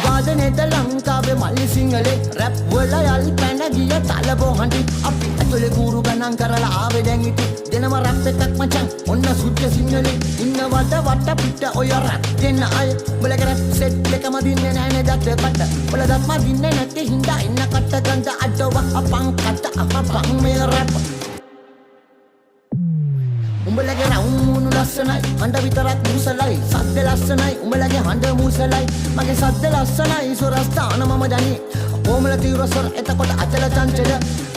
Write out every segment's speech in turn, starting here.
වාදනේද ලංකාවේ මල්ලි සිංහලේ රැප් වල යල් පැන ගිය තලබෝ හඬි අපි ඇතුලේ ගුරු ගණන් කරලා ආවේ දැන් ඉති දෙනම රැප් එකක් මචං ඔන්න සුද්ධ සිංහලේ ඉන්නවද වට පිට ඔය රැප් දෙන්න අය උඹලගේ රැප් සෙට් එකම දින්නේ නැනේ දත් කට උඹල දත් මදින්නේ නැති හින්දා ඉන්න කට ගඳ අඩව අපං කට අපං මේ රැප් උඹලගේ රවුමුණු ලස්සනයි හඬ විතරක් මුසලයි සද්ද ලස්සනයි උඹලගේ හඬ මුසලයි මගේ සද්ද ලස්සනයි සොරස්ථාන මම දනි කොමල තිරසර එතකොට අචල චංචල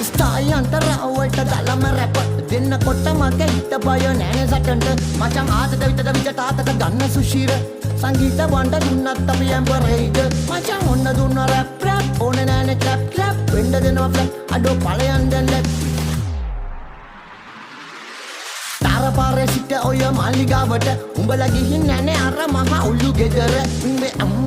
ස්ටායි අන්තරවලට දාලම රැප් දෙන්නකොට මගේ හිත බය නෑනේ සටන්ට මචං ආතත විතද විජට ආතත ගන්න සුශීර සංගීත වණ්ඩ දුන්නත් අපි ඇම්බරේද මචං ඔන්න දුන්න රැප් රැප් ඕනේ නෑනේ ක්ලැප් ක්ලැප් වෙන්න දෙනවා ෆ්ලැප් අඩෝ ඵලයන් දැන් ලැප් පාරේ සිට ඔය මාලිගාවට උඹලා ගිහින් නැනේ අර මහා උළු ගෙදර උඹේ අම්මා